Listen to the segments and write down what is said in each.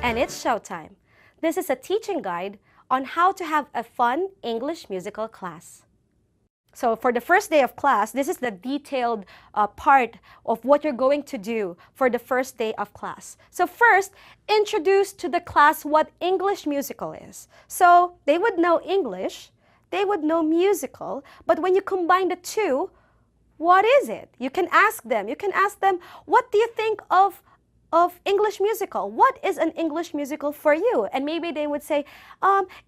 and it's showtime. This is a teaching guide on how to have a fun English musical class. So for the first day of class, this is the detailed part of what you're going to do for the first day of class. So first, introduce to the class what English musical is. So they would know English, they would know musical, but when you combine the two, what is it? You can ask them, what do you think of English musical? What is an English musical for you? And maybe they would say,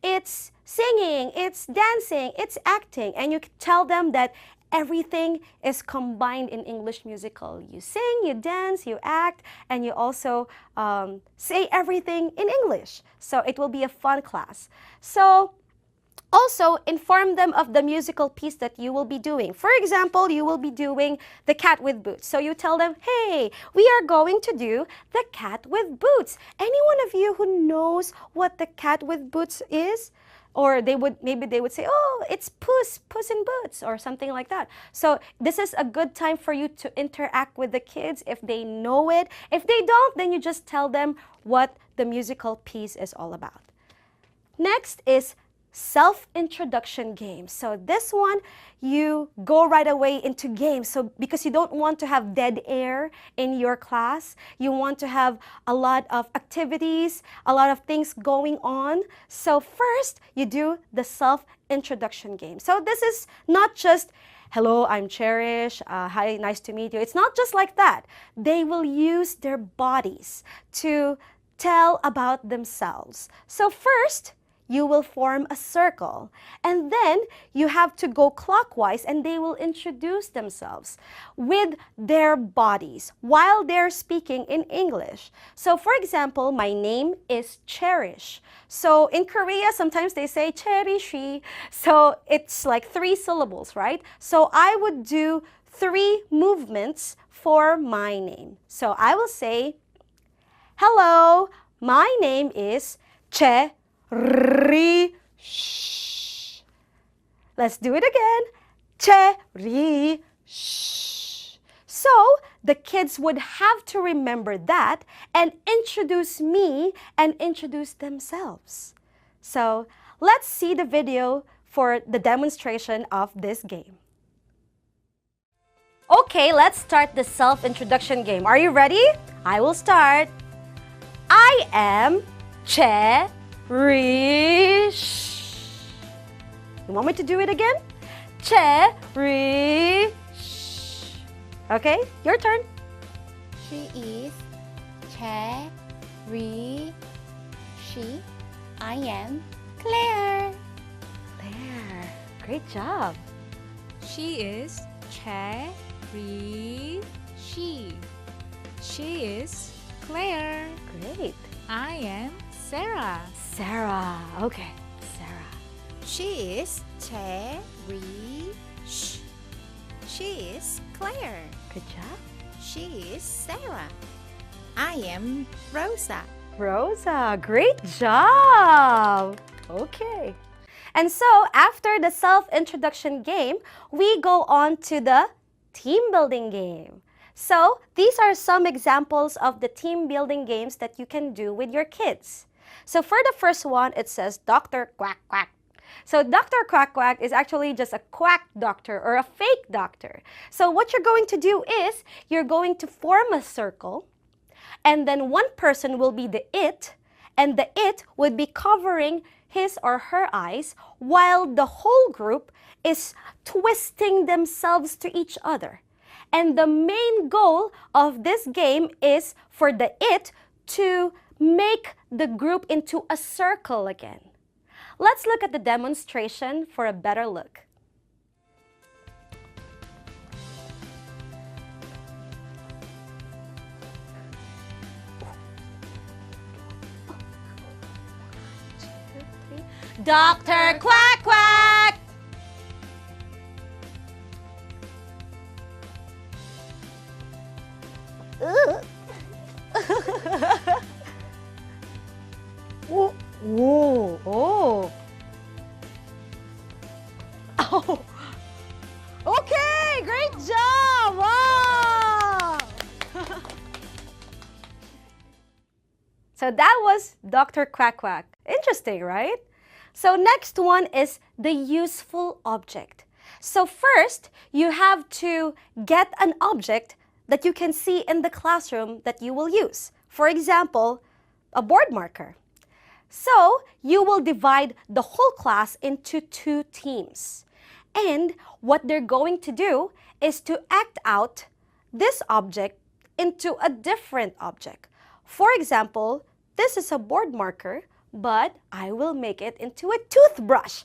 it's singing, it's dancing, it's acting. And you tell them that everything is combined in English musical. You sing, you dance, you act, and you also say everything in English. So it will be a fun class. So also, inform them of the musical piece that you will be doing. For example, you will be doing The Cat with Boots. So you tell them, hey, we are going to do The Cat with Boots. Any one of you who knows what The Cat with Boots is? Or maybe they would say, oh, it's Puss in Boots, or something like that. So this is a good time for you to interact with the kids if they know it. If they don't, then you just tell them what the musical piece is all about. Next is self-introduction game. So this one, you go right away into games. So because you don't want to have dead air in your class, you want to have a lot of activities, a lot of things going on. So first, you do the self-introduction game. So this is not just, hello, I'm Cherish, hi, nice to meet you. It's not just like that. They will use their bodies to tell about themselves. So first, you will form a circle, and then you have to go clockwise, and they will introduce themselves with their bodies while they're speaking in English. So for example, my name is Cherish. So in Korea, sometimes they say Cherishi. So it's like 3 syllables, right? So I would do 3 movements for my name. So I will say, hello, my name is Cherish. Let's do it again. Cherish. So the kids would have to remember that and introduce me and introduce themselves. So let's see the video for the demonstration of this game. Okay, let's start the self-introduction game. Are you ready? I will start. I am Cherish. You want me to do it again? Cherish. Okay, your turn. She is Cherish. I am Claire. Claire, great job. She is Cherish. She is Claire. Great. I am Sarah. Sarah, okay, Sarah. She is Cherish. She is Claire. Good job. She is Sarah. I am Rosa. Rosa, great job. Okay. And so after the self-introduction game, we go on to the team building game. So these are some examples of the team building games that you can do with your kids. So for the first one, it says Dr. Quack Quack. So Dr. Quack Quack is actually just a quack doctor or a fake doctor. So what you're going to do is you're going to form a circle, and then one person will be the it, and the it would be covering his or her eyes while the whole group is twisting themselves to each other. And the main goal of this game is for the it to make the group into a circle again. Let's look at the demonstration for a better look. Dr. Quack Quack! Ooh, ooh, oh. Oh. Okay, great job. Wow. So that was Dr. Quack Quack. Interesting, right? So next one is the useful object. So first, you have to get an object that you can see in the classroom that you will use. For example, a board marker. So you will divide the whole class into 2 teams. And what they're going to do is to act out this object into a different object. For example, this is a board marker, but I will make it into a toothbrush.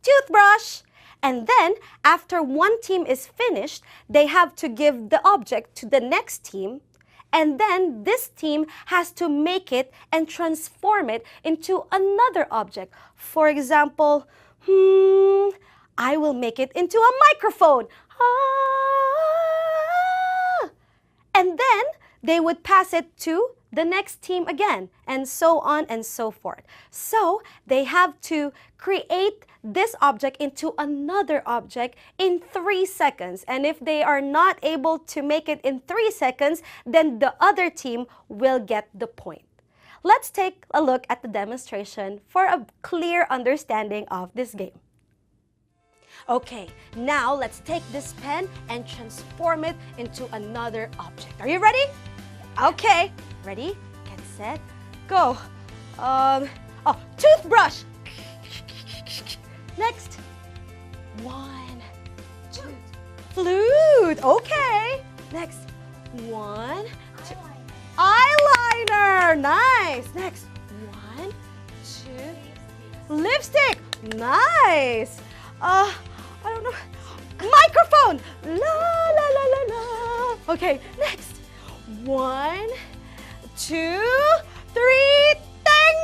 Toothbrush! And then, after one team is finished, they have to give the object to the next team. And then this team has to make it and transform it into another object. For example, I will make it into a microphone. And then they would pass it to the next team again, and so on and so forth. So they have to create this object into another object in 3 seconds. And if they are not able to make it in 3 seconds, then the other team will get the point. Let's take a look at the demonstration for a clear understanding of this game. Okay, now let's take this pen and transform it into another object. Are you ready? Okay, ready, get set, go. Toothbrush. Next. 1, 2. Flute. Okay. Next. 1, 2. Eyeliner. Nice. Next. 1, 2. Lipstick. Nice. I don't know. Microphone. La la la la la. Okay. Next. 1, 2, 3. Ding!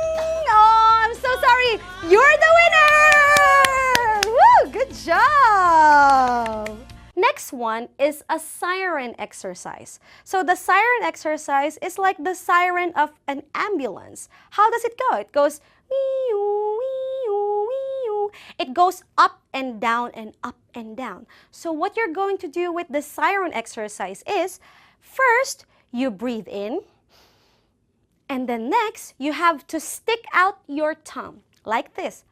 Oh, I'm so sorry. You're the winner! Woo! Good job! Next one is a siren exercise. So the siren exercise is like the siren of an ambulance. How does it go? It goes wee-oo, wee-oo, wee-oo. It goes up and down and up and down. So what you're going to do with the siren exercise is, first, you breathe in. And then next, you have to stick out your tongue like this.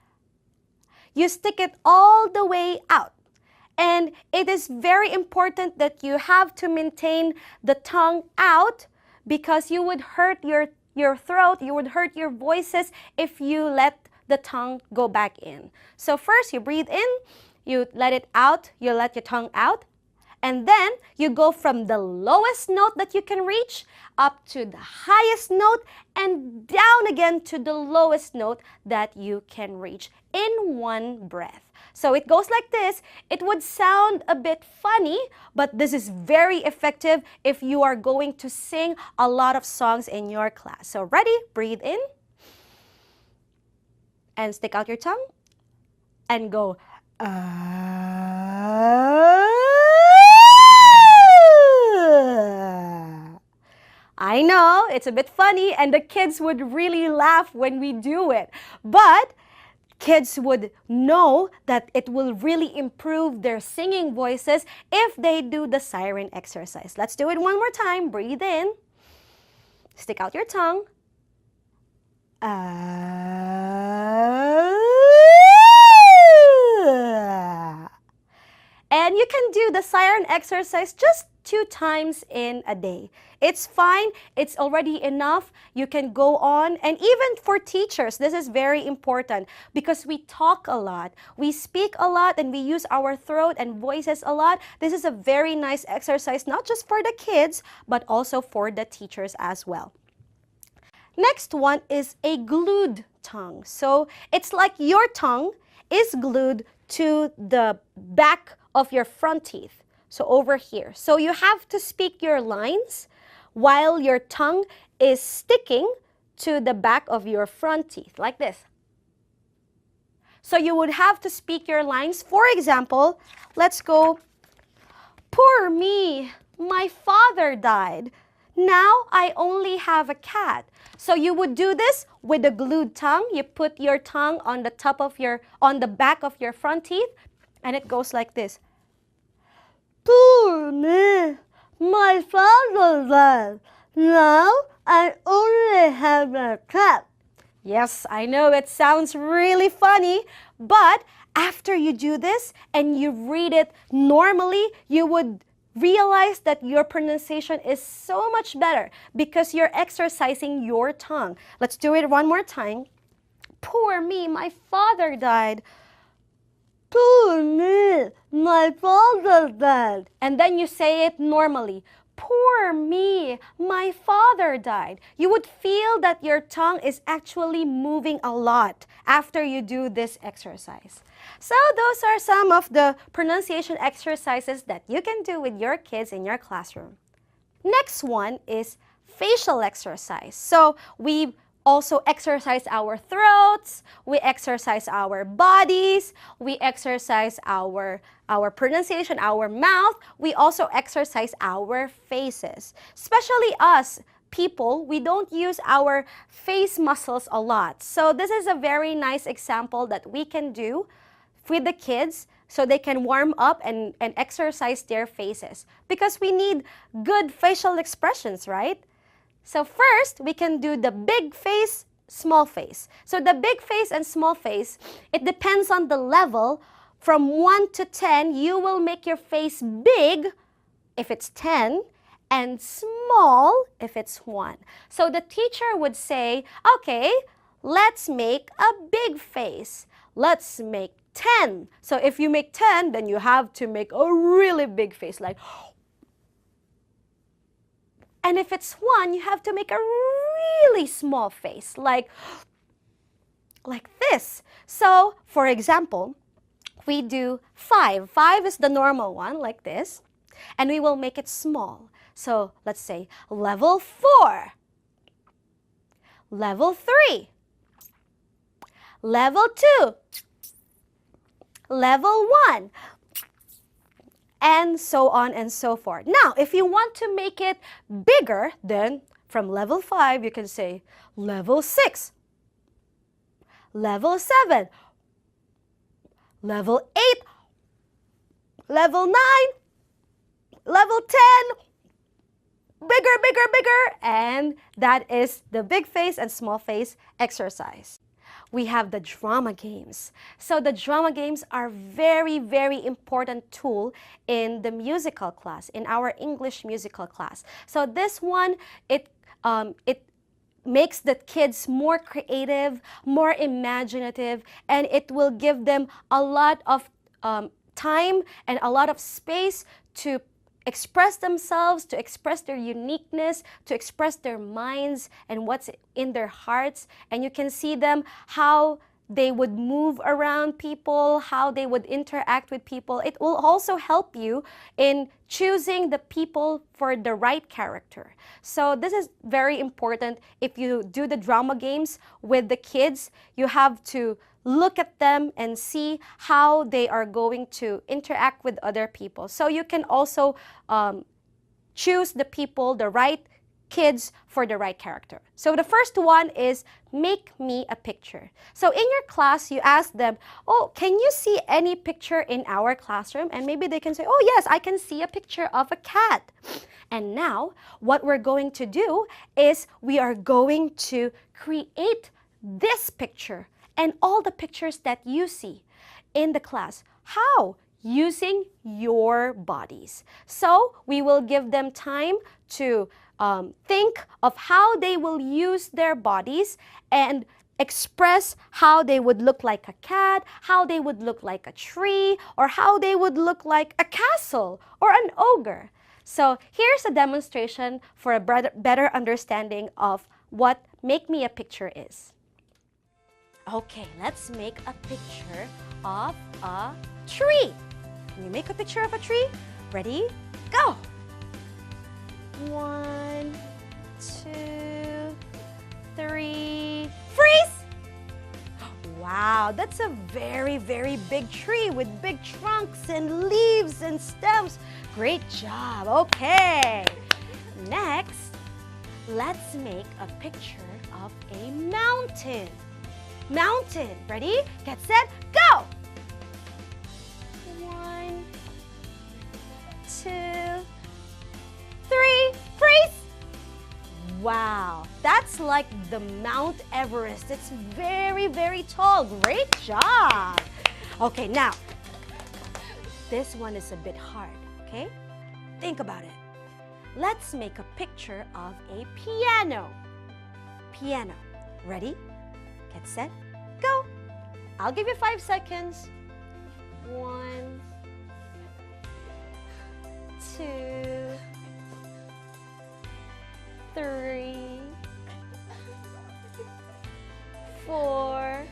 You stick it all the way out. And it is very important that you have to maintain the tongue out because you would hurt your throat, you would hurt your voices if you let the tongue go back in. So first, you breathe in, you let it out, you let your tongue out. And then you go from the lowest note that you can reach up to the highest note and down again to the lowest note that you can reach in one breath. So it goes like this. It would sound a bit funny, but this is very effective if you are going to sing a lot of songs in your class. So ready? Breathe in and stick out your tongue and go. I know, it's a bit funny and the kids would really laugh when we do it. But kids would know that it will really improve their singing voices if they do the siren exercise. Let's do it one more time. Breathe in. Stick out your tongue. And you can do the siren exercise just 2 times in a day. It's fine. It's already enough. You can go on. And even for teachers, this is very important because we talk a lot. We speak a lot and we use our throat and voices a lot. This is a very nice exercise, not just for the kids, but also for the teachers as well. Next one is a glued tongue. So it's like your tongue is glued to the back of your front teeth. So over here. So you have to speak your lines while your tongue is sticking to the back of your front teeth, like this. So you would have to speak your lines. For example, let's go, poor me, my father died. Now I only have a cat. So you would do this with a glued tongue. You put your tongue on the top of on the back of your front teeth, and it goes like this. Poor me, my father died. Now I only have a cat. Yes, I know it sounds really funny, but after you do this and you read it normally, you would realize that your pronunciation is so much better because you're exercising your tongue. Let's do it one more time. Poor me, my father died. Poor me, my father died. And then you say it normally. Poor me, my father died. You would feel that your tongue is actually moving a lot after you do this exercise. So those are some of the pronunciation exercises that you can do with your kids in your classroom. Next one is facial exercise. So we also exercise our throats, we exercise our bodies, we exercise our pronunciation, our mouth, we also exercise our faces. Especially us people, we don't use our face muscles a lot. So this is a very nice example that we can do with the kids so they can warm up and exercise their faces. Because we need good facial expressions, right? So first, we can do the big face, small face. So the big face and small face, it depends on the level. From 1 to 10, you will make your face big if it's 10 and small if it's 1. So the teacher would say, okay, let's make a big face. Let's make 10. So if you make 10, then you have to make a really big face, like. And if it's 1, you have to make a really small face, like this. So, for example, we do 5. 5 is the normal one, like this. And we will make it small. So, let's say level 4, level 3, level 2, level 1. And so on and so forth. Now, if you want to make it bigger, then from level 5, you can say level 6, level 7, level 8, level 9, level 10, bigger, bigger, bigger. And that is the big face and small face exercise. We have the drama games. So the drama games are very, very important tool in the musical class, in our English musical class. So this one, it makes the kids more creative, more imaginative, and it will give them a lot of time and a lot of space to express themselves, to express their uniqueness, to express their minds and what's in their hearts. And you can see them how they would move around people, how they would interact with people. It will also help you in choosing the people for the right character. So this is very important. If you do the drama games with the kids, you have to look at them and see how they are going to interact with other people. So you can also choose the people, the right kids for the right character. So the first one is make me a picture. So in your class, you ask them, oh, can you see any picture in our classroom? And maybe they can say, oh yes, I can see a picture of a cat. And now what we're going to do is we are going to create this picture and all the pictures that you see in the class. How? Using your bodies. So we will give them time to think of how they will use their bodies and express how they would look like a cat, how they would look like a tree, or how they would look like a castle or an ogre. So here's a demonstration for a better understanding of what Make Me a Picture is. Okay, let's make a picture of a tree. Can you make a picture of a tree? Ready? Go! 1, 2, 3, freeze! Wow, that's a very, very big tree with big trunks and leaves and stems. Great job. Okay. Next, let's make a picture of a mountain. Mountain. Ready? Get set, go! 1, 2, 3, freeze! Wow, that's like the Mount Everest. It's very, very tall. Great job. Okay, now, this one is a bit hard, okay? Think about it. Let's make a picture of a piano. Piano. Ready? Get set, go. I'll give you 5 seconds. 1, 2, 3, 4,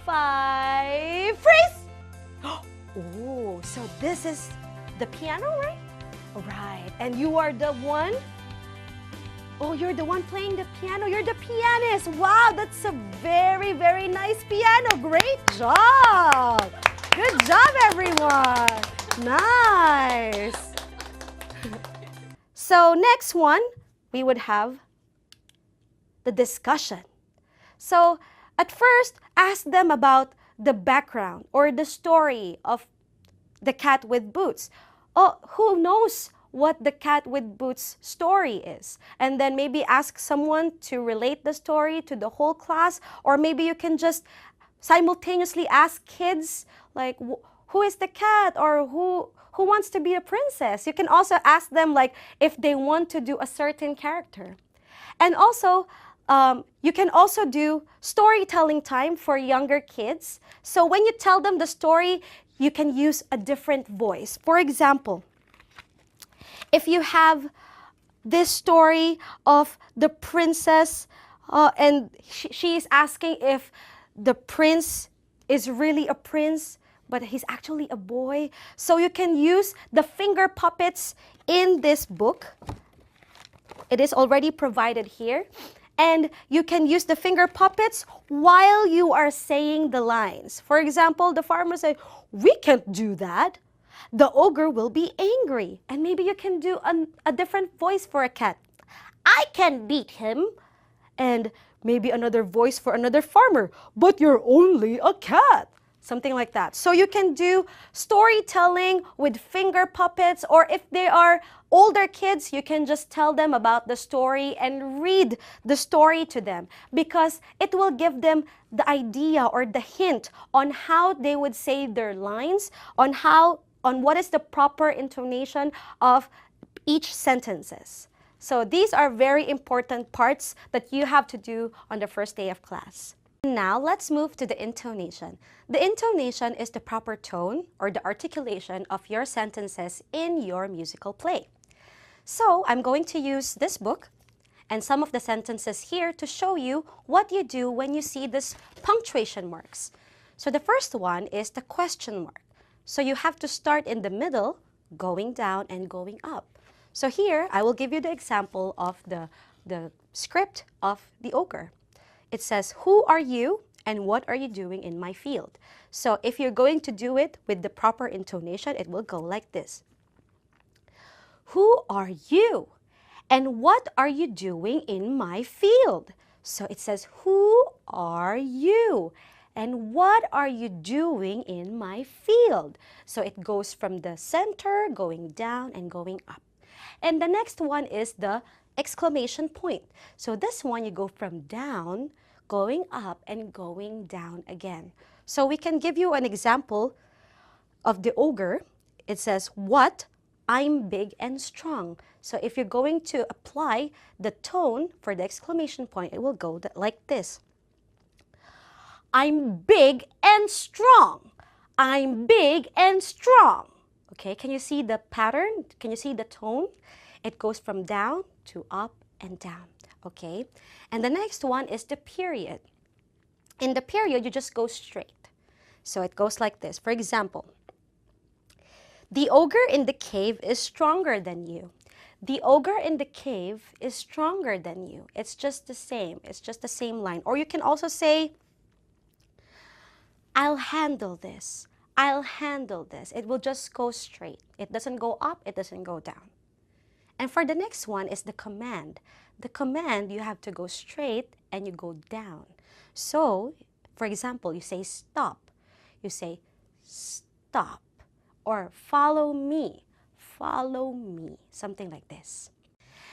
5. Freeze! Oh, so this is the piano, right? Right. And you are the one? Oh, you're the one playing the piano. You're the pianist. Wow, that's a very, very nice piano. Great job. Good job, everyone. Nice. So next one, we would have the discussion. So at first, ask them about the background or the story of the cat with boots. Oh, who knows what the cat with boots story is? And then maybe ask someone to relate the story to the whole class, or maybe you can just simultaneously ask kids like, who is the cat, or who wants to be a princess? You can also ask them like if they want to do a certain character. And also, you can also do storytelling time for younger kids. So when you tell them the story, you can use a different voice. For example, if you have this story of the princess and she is asking if the prince is really a prince, but he's actually a boy. So you can use the finger puppets in this book. It is already provided here. And you can use the finger puppets while you are saying the lines. For example, the farmer said, "We can't do that. The ogre will be angry." And maybe you can do a different voice for a cat. "I can beat him." And maybe another voice for another farmer. "But you're only a cat." Something like that. So you can do storytelling with finger puppets, or if they are older kids, you can just tell them about the story and read the story to them, because it will give them the idea or the hint on how they would say their lines, on what is the proper intonation of each sentences. So these are very important parts that you have to do on the first day of class. Now let's move to the intonation. The intonation is the proper tone or the articulation of your sentences in your musical play. So I'm going to use this book and some of the sentences here to show you what you do when you see this punctuation marks. So the first one is the question mark. So you have to start in the middle, going down and going up. So here, I will give you the example of the script of the ogre. It says, "Who are you and what are you doing in my field?" So if you're going to do it with the proper intonation, it will go like this. "Who are you and what are you doing in my field?" So it says, "Who are you and what are you doing in my field?" So it goes from the center, going down and going up. And the next one is the exclamation point. So this one, you go from down, going up and going down again. So we can give you an example of the ogre. It says, "What? I'm big and strong." So if you're going to apply the tone for the exclamation point, it will go like this. "I'm big and strong. I'm big and strong." Okay, can you see the pattern? Can you see the tone? It goes from down to up and down. Okay, and the next one is the period. In the period, you just go straight. So it goes like this. For example, "The ogre in the cave is stronger than you." The ogre in the cave is stronger than you. It's just the same. It's just the same line. Or you can also say, "I'll handle this. I'll handle this." It will just go straight. It doesn't go up. It doesn't go down. And for the next one is the command. The command, you have to go straight and you go down. So, for example, you say stop. You say stop. Or follow me. Follow me. Something like this.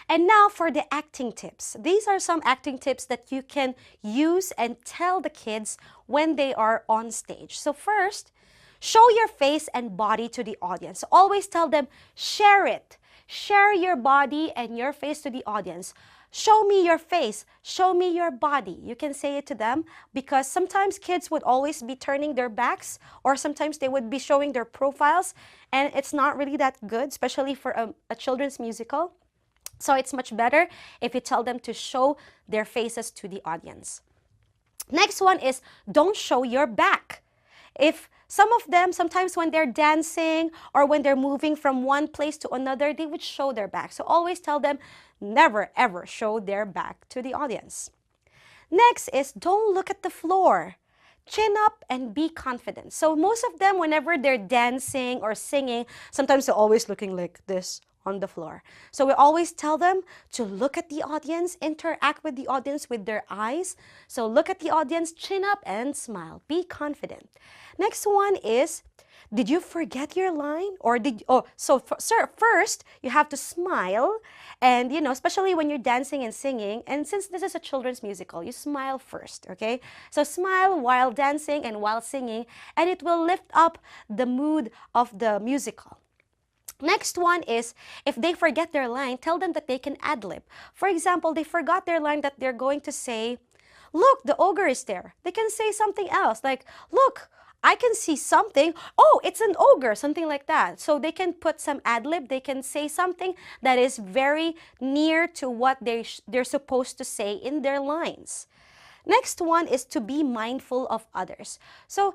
And now for the acting tips. These are some acting tips that you can use and tell the kids when they are on stage. So first, show your face and body to the audience. Always tell them, share it. Share your body and your face to the audience. Show me your face. Show me your body. You can say it to them because sometimes kids would always be turning their backs or sometimes they would be showing their profiles and it's not really that good, especially for a children's musical. So it's much better if you tell them to show their faces to the audience. Next one is don't show your back. If some of them, sometimes when they're dancing or when they're moving from one place to another, they would show their back. So always tell them never ever show their back to the audience. Next is don't look at the floor. Chin up and be confident. So most of them, whenever they're dancing or singing, sometimes they're always looking like this on the floor. So we always tell them to look at the audience, interact with the audience with their eyes. So look at the audience, chin up and smile. Be confident. Next one is, did you forget your line? Or first you have to smile and, especially when you're dancing and singing. And since this is a children's musical, you smile first, okay? So smile while dancing and while singing, and it will lift up the mood of the musical. Next one is, if they forget their line, tell them that they can ad-lib. For example, they forgot their line that they're going to say, look, the ogre is there. They can say something else like, look, I can see something. Oh, it's an ogre, something like that. So they can put some ad-lib. They can say something that is very near to what they're supposed to say in their lines. Next one is to be mindful of others. So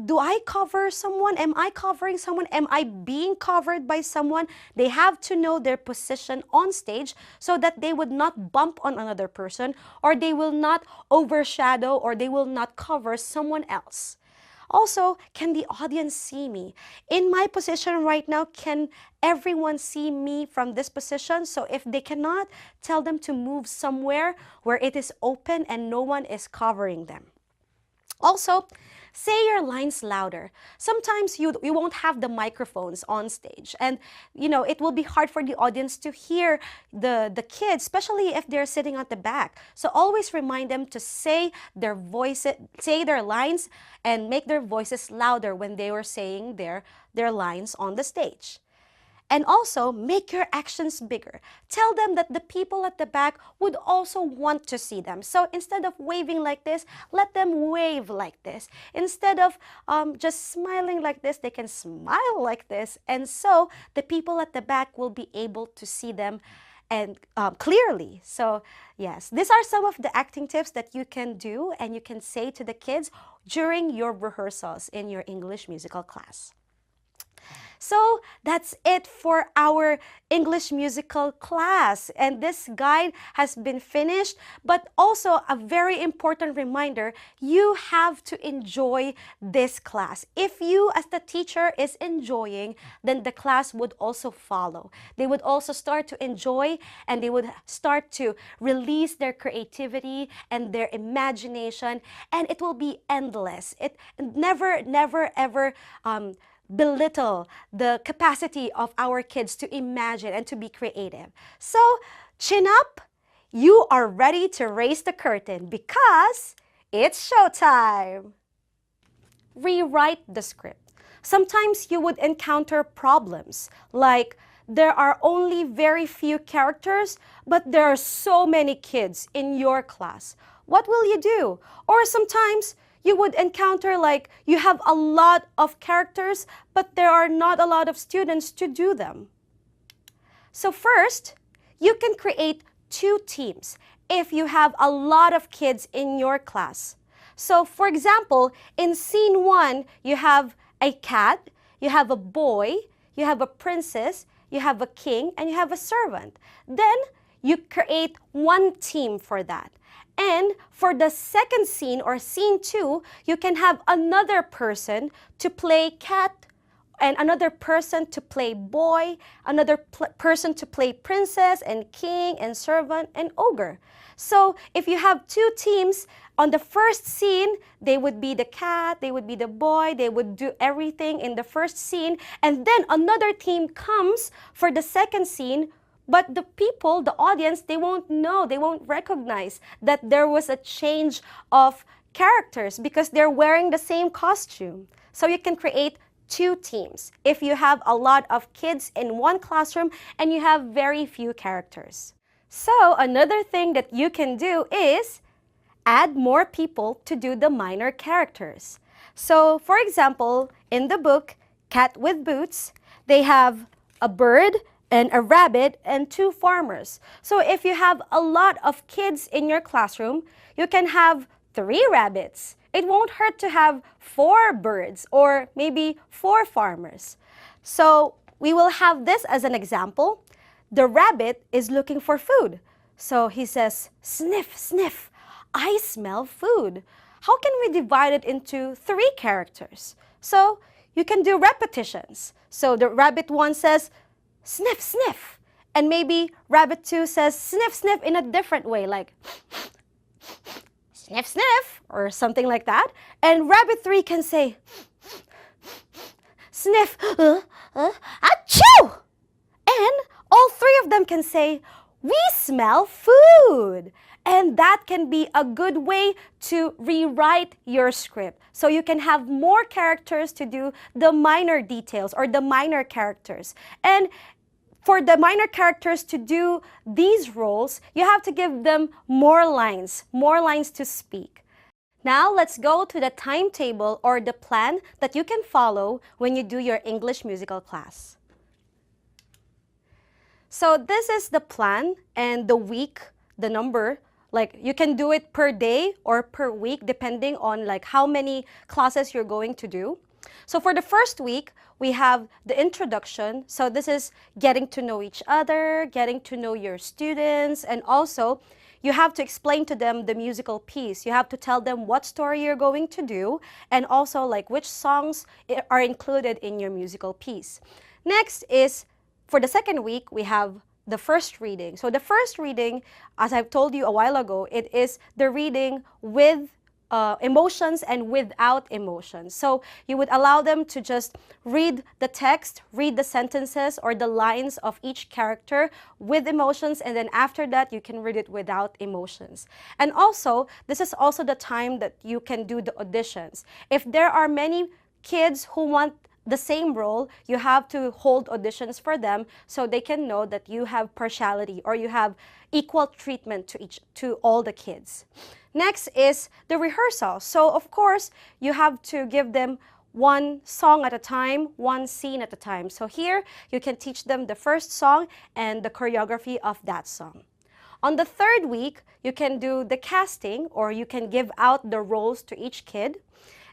do I cover someone? Am I covering someone? Am I being covered by someone? They have to know their position on stage so that they would not bump on another person or they will not overshadow or they will not cover someone else. Also, can the audience see me? In my position right now, can everyone see me from this position? So if they cannot, tell them to move somewhere where it is open and no one is covering them. Also, say your lines louder. Sometimes you won't have the microphones on stage and it will be hard for the audience to hear the kids, especially if they're sitting at the back. So always remind them to say their lines and make their voices louder when they were saying their lines on the stage. And also, make your actions bigger. Tell them that the people at the back would also want to see them. So instead of waving like this, let them wave like this. Instead of just smiling like this, they can smile like this. And so the people at the back will be able to see them and clearly. So yes, these are some of the acting tips that you can do and you can say to the kids during your rehearsals in your English musical class. So that's it for our English musical class. And this guide has been finished, but also a very important reminder, you have to enjoy this class. If you as the teacher is enjoying, then the class would also follow. They would also start to enjoy and they would start to release their creativity and their imagination, and it will be endless. It never ever belittle the capacity of our kids to imagine and to be creative. So, chin up, you are ready to raise the curtain because it's showtime. Rewrite the script. Sometimes you would encounter problems like there are only very few characters, but there are so many kids in your class. What will you do? Or sometimes you would encounter like you have a lot of characters, but there are not a lot of students to do them. So first, you can create 2 teams if you have a lot of kids in your class. So for example, in scene 1, you have a cat, you have a boy, you have a princess, you have a king, and you have a servant. Then you create 1 team for that. And for the second scene or scene 2, you can have another person to play cat and another person to play boy, another person to play princess and king and servant and ogre. So if you have 2 teams, on the first scene, they would be the cat, they would be the boy, they would do everything in the first scene. And then another team comes for the second scene, But the people, the audience, they won't know, they won't recognize that there was a change of characters because they're wearing the same costume. So you can create two teams if you have a lot of kids in one classroom and you have very few characters. So another thing that you can do is add more people to do the minor characters. So for example, in the book, Cat with Boots, they have a bird and a rabbit and two farmers. So if you have a lot of kids in your classroom, you can have 3 rabbits. It won't hurt to have 4 birds or maybe 4 farmers. So we will have this as an example. The rabbit is looking for food. So he says, sniff, sniff, I smell food. How can we divide it into 3 characters? So you can do repetitions. So the rabbit 1 says, sniff, sniff. And maybe rabbit 2 says, sniff, sniff in a different way, like sniff, sniff, or something like that. And rabbit 3 can say, sniff, achoo! And all 3 of them can say, we smell food. And that can be a good way to rewrite your script. So you can have more characters to do the minor details or the minor characters. And for the minor characters to do these roles, you have to give them more lines to speak. Now let's go to the timetable or the plan that you can follow when you do your English musical class. So this is the plan and the week, the number. Like you can do it per day or per week depending on like how many classes you're going to do. So for the first week, we have the introduction. So this is getting to know each other, getting to know your students, and also you have to explain to them the musical piece. You have to tell them what story you're going to do and also like which songs are included in your musical piece. Next is for the second week, we have the first reading. So the first reading, as I've told you a while ago, it is the reading with emotions and without emotions. So you would allow them to just read the text, read the sentences or the lines of each character with emotions, and then after that you can read it without emotions. And also, this is also the time that you can do the auditions. If there are many kids who want the same role, you have to hold auditions for them so they can know that you have partiality or you have equal treatment to all the kids. Next is the rehearsal. So of course, you have to give them one song at a time, one scene at a time. So here, you can teach them the first song and the choreography of that song. On the third week, you can do the casting or you can give out the roles to each kid.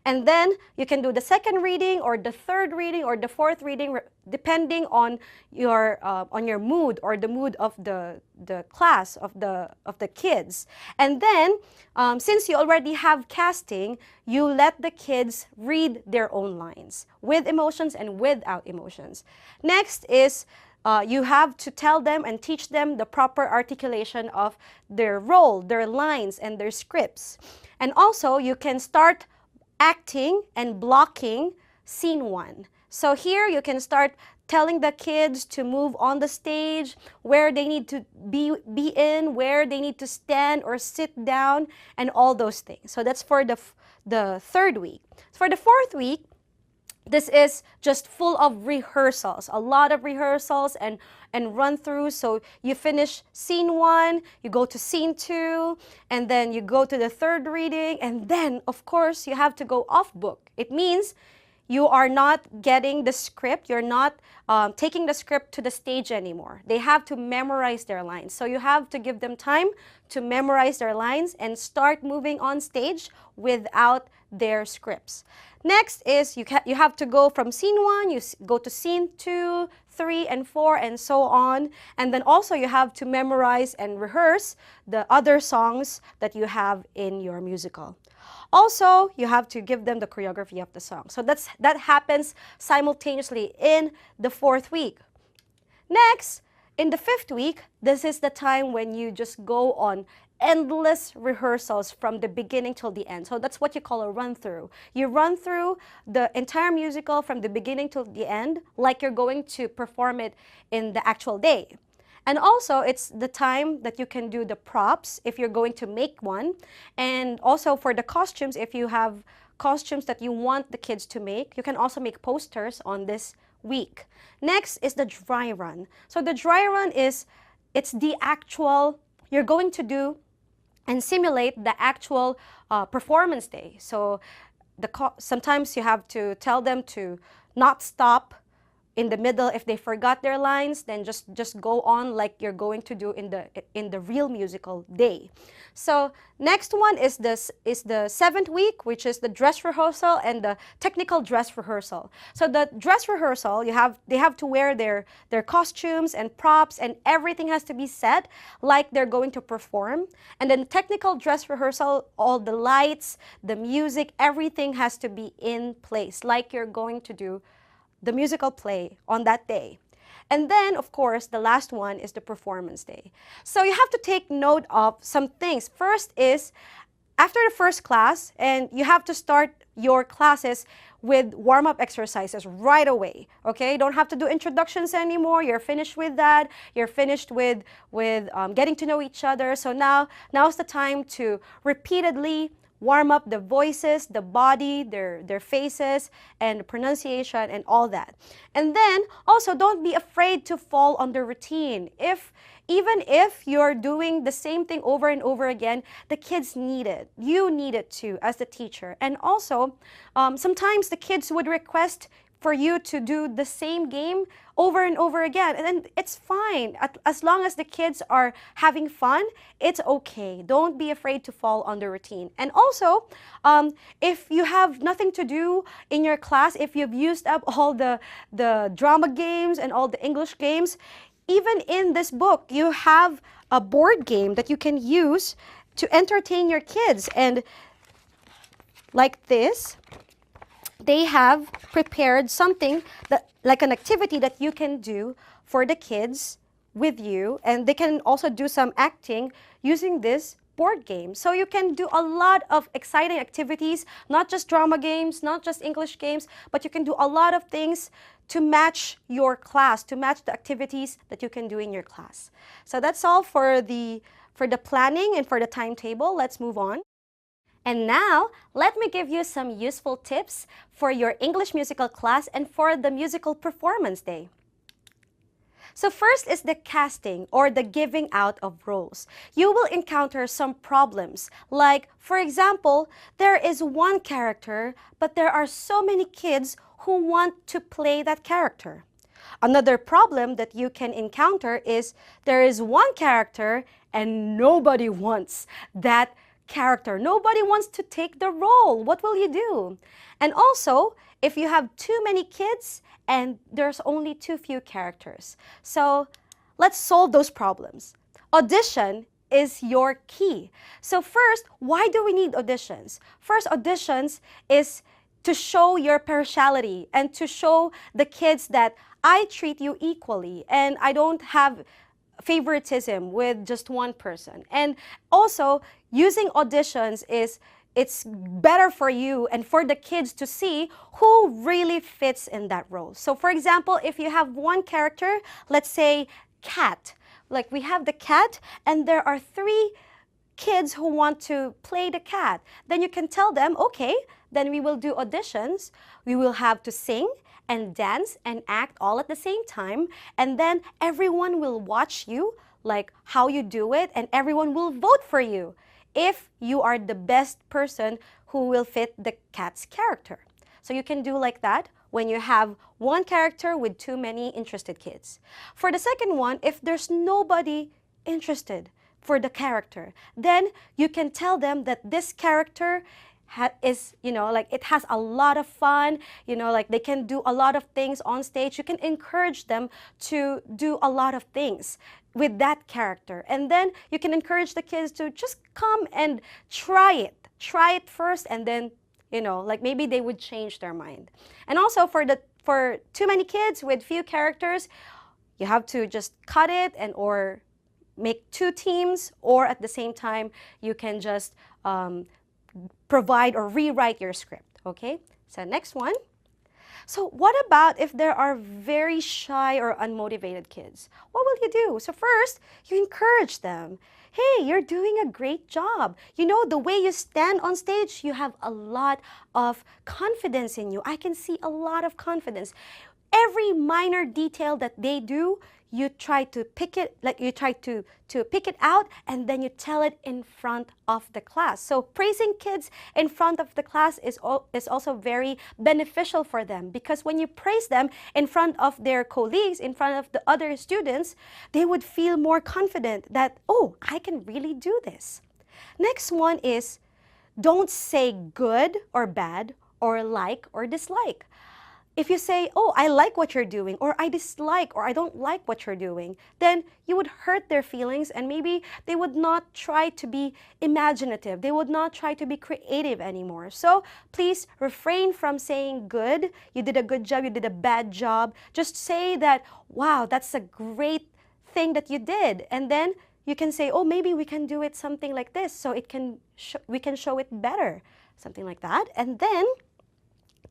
And then you can do the second reading or the third reading or the fourth reading depending on your mood or the mood of the class, of the kids. And then since you already have casting, you let the kids read their own lines with emotions and without emotions. Next is you have to tell them and teach them the proper articulation of their role, their lines, and their scripts. And also you can start acting and blocking scene 1. So here you can start telling the kids to move on the stage, where they need to be in, where they need to stand or sit down, and all those things. So that's for the third week. For the fourth week, this is just full of rehearsals, a lot of rehearsals and run-throughs. So you finish scene 1, you go to scene 2, and then you go to the third reading, and then, of course, you have to go off-book. It means you are not getting the script, you're not taking the script to the stage anymore. They have to memorize their lines. So you have to give them time to memorize their lines and start moving on stage without their scripts. Next is you have to go from scene 1, you go to scene 2, 3, and 4, and so on. And then also you have to memorize and rehearse the other songs that you have in your musical. Also, you have to give them the choreography of the song. So that happens simultaneously in the fourth week. Next, in the fifth week, this is the time when you just go on endless rehearsals from the beginning till the end. So that's what you call a run-through. You run through the entire musical from the beginning till the end like you're going to perform it in the actual day. And also, it's the time that you can do the props if you're going to make one. And also for the costumes, if you have costumes that you want the kids to make, you can also make posters on this week. Next is the dry run. So the dry run is, it's the actual, you're going to do and simulate the actual performance day. So sometimes you have to tell them to not stop in the middle. If they forgot their lines, then just go on like you're going to do in the real musical day. So next one is the 7th week, which is the dress rehearsal and the technical dress rehearsal. So the dress rehearsal, they have to wear their costumes and props, and everything has to be set like they're going to perform. And then technical dress rehearsal, all the lights, the music, everything has to be in place like you're going to do the musical play on that day. And then, of course, the last one is the performance day. So you have to take note of some things. First is, after the first class, and you have to start your classes with warm-up exercises right away, okay? You don't have to do introductions anymore. You're finished with that. You're finished with getting to know each other. So now's the time to repeatedly warm up the voices, the body, their faces, and the pronunciation and all that. And then also, don't be afraid to fall on the routine. Even if you're doing the same thing over and over again, the kids need it. You need it too as the teacher. And also, sometimes the kids would request for you to do the same game over and over again. And then it's fine. As long as the kids are having fun, it's okay. Don't be afraid to fall on the routine. And also, if you have nothing to do in your class, if you've used up all the drama games and all the English games, even in this book, you have a board game that you can use to entertain your kids. And like this, they have prepared something that, like an activity that you can do for the kids with you, and they can also do some acting using this board game. So you can do a lot of exciting activities, not just drama games, not just English games, but you can do a lot of things to match your class, to match the activities that you can do in your class. So that's all for the planning and for the timetable. Let's move on. And now, let me give you some useful tips for your English musical class and for the musical performance day. So first is the casting or the giving out of roles. You will encounter some problems, like, for example, there is one character, but there are so many kids who want to play that character. Another problem that you can encounter is there is one character and nobody wants that character. Nobody wants to take the role. What will you do? And also, if you have too many kids and there's only too few characters. So let's solve those problems. Audition is your key. So first, why do we need auditions? First, auditions is to show your partiality and to show the kids that I treat you equally and I don't have favoritism with just one person. And also, using auditions it's better for you and for the kids to see who really fits in that role. So for example, if you have one character, let's say cat, like we have the cat and there are 3 kids who want to play the cat, then you can tell them, okay, then we will do auditions. We will have to sing and dance and act all at the same time, and then everyone will watch you, like how you do it, and everyone will vote for you if you are the best person who will fit the cat's character. So you can do like that when you have one character with too many interested kids. For the second one, if there's nobody interested for the character, then you can tell them that this character is, like it has a lot of fun, like they can do a lot of things on stage. You can encourage them to do a lot of things with that character. And then you can encourage the kids to just come and try it first, and then, like maybe they would change their mind. And also for too many kids with few characters, you have to just cut it or make 2 teams, or at the same time, you can just provide or rewrite your script, okay? So next one. So what about if there are very shy or unmotivated kids? What will you do? So first, you encourage them. Hey, you're doing a great job. You know, the way you stand on stage, you have a lot of confidence in you. I can see a lot of confidence. Every minor detail that they do, you try to pick it, like you try to pick it out, and then you tell it in front of the class. So praising kids in front of the class is also very beneficial for them, because when you praise them in front of their colleagues, in front of the other students, they would feel more confident that, oh, I can really do this. Next one is, don't say good or bad or like or dislike. If you say, oh, I like what you're doing, or I dislike, or I don't like what you're doing, then you would hurt their feelings, and maybe they would not try to be imaginative. They would not try to be creative anymore. So please refrain from saying good, you did a good job, you did a bad job. Just say that, wow, that's a great thing that you did. And then you can say, oh, maybe we can do it something like this, so we can show it better, something like that. And then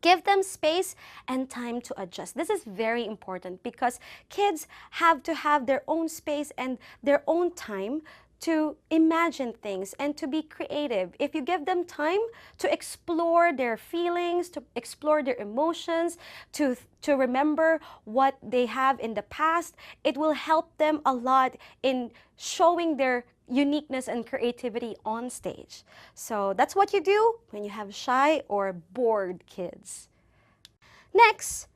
give them space and time to adjust. This is very important because kids have to have their own space and their own time to imagine things and to be creative. If you give them time to explore their feelings, to explore their emotions, to remember what they have in the past, it will help them a lot in showing their uniqueness and creativity on stage. So that's what you do when you have shy or bored kids. Next,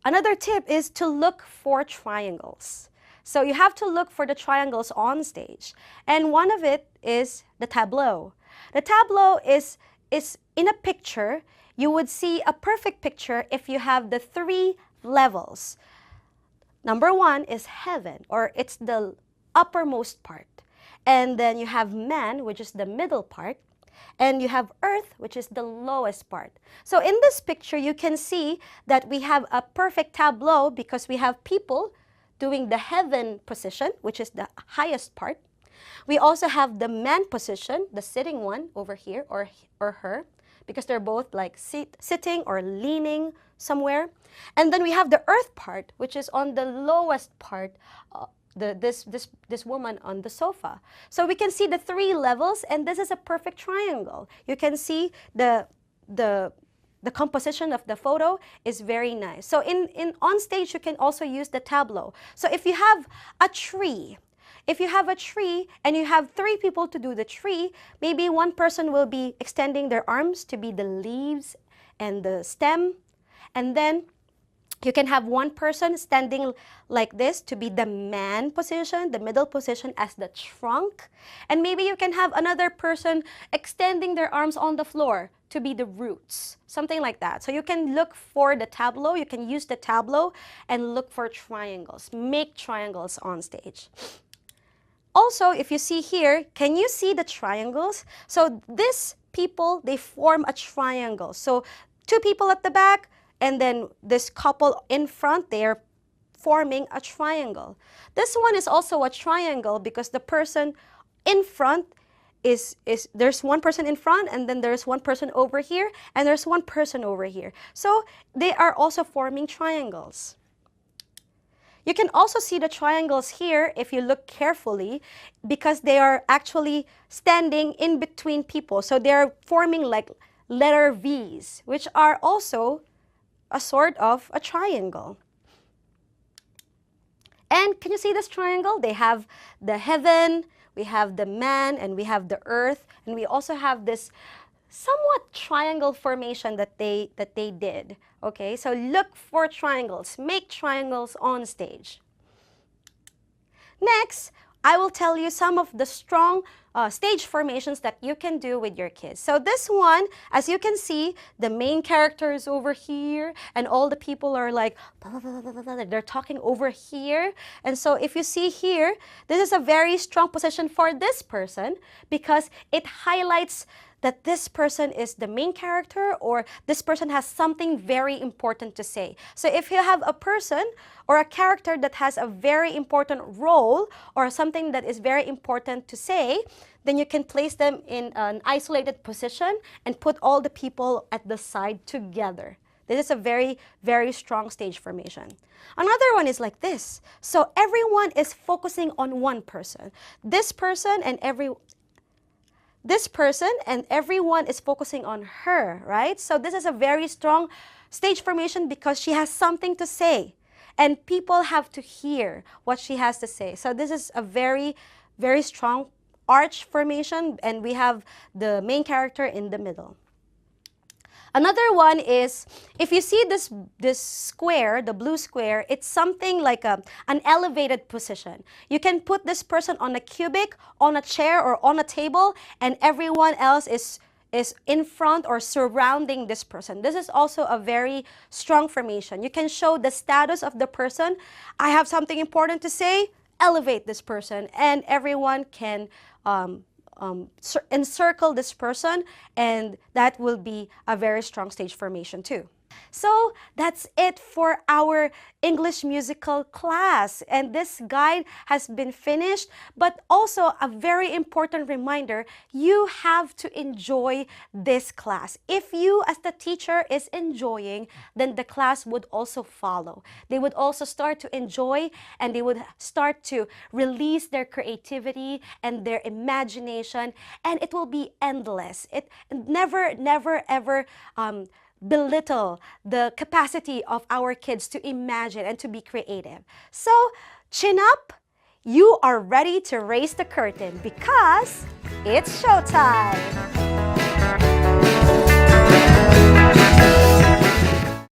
another tip is to look for triangles. So you have to look for the triangles on stage. And one of it is the tableau. The tableau is in a picture. You would see a perfect picture if you have the 3 levels. Number 1 is heaven, or it's the uppermost part. And then you have man, which is the middle part. And you have earth, which is the lowest part. So in this picture, you can see that we have a perfect tableau because we have people doing the heaven position, which is the highest part. We also have the man position, the sitting one over here, or her, because they're both like sitting or leaning somewhere. And then we have the earth part, which is on the lowest part, this woman on the sofa. So we can see the 3 levels, and this is a perfect triangle. You can see the composition of the photo is very nice. So on stage, you can also use the tableau. So if you have a tree, and you have 3 people to do the tree, maybe one person will be extending their arms to be the leaves and the stem, and then you can have one person standing like this to be the man position, the middle position as the trunk. And maybe you can have another person extending their arms on the floor to be the roots, something like that. So you can look for the tableau, you can use the tableau and look for triangles. Make triangles on stage. Also, if you see here, can you see the triangles? So these people, they form a triangle. So 2 people at the back, and then this couple in front, they're forming a triangle. This one is also a triangle because the person in front there's one person in front, and then there's one person over here, and there's one person over here. So they are also forming triangles. You can also see the triangles here if you look carefully because they are actually standing in between people. So they're forming like letter V's, which are also a sort of a triangle. And can you see this triangle? They have the heaven, we have the man, and we have the earth, and we also have this somewhat triangle formation that they did. Okay, so look for triangles, make triangles on stage. Next, I will tell you some of the strong stage formations that you can do with your kids. So this one, as you can see, the main character is over here, and all the people are like, blah, blah, blah, blah, blah, they're talking over here. And so if you see here, this is a very strong position for this person because it highlights that this person is the main character, or this person has something very important to say. So if you have a person or a character that has a very important role or something that is very important to say, then you can place them in an isolated position and put all the people at the side together. This is a very, very strong stage formation. Another one is like this. So everyone is focusing on one person. This person and everyone is focusing on her, right? So this is a very strong stage formation because she has something to say and people have to hear what she has to say. So this is a very, very strong arch formation, and we have the main character in the middle. Another one is, if you see this square, the blue square, it's something like an elevated position. You can put this person on a cubic, on a chair, or on a table, and everyone else is in front or surrounding this person. This is also a very strong formation. You can show the status of the person. I have something important to say, elevate this person, and everyone can encircle this person, and that will be a very strong stage formation too. So that's it for our English musical class, and this guide has been finished, but also a very important reminder, you have to enjoy this class. If you as the teacher is enjoying, then the class would also follow. They would also start to enjoy, and they would start to release their creativity and their imagination, and it will be endless. It never ever belittle the capacity of our kids to imagine and to be creative. So, chin up, you are ready to raise the curtain because it's showtime!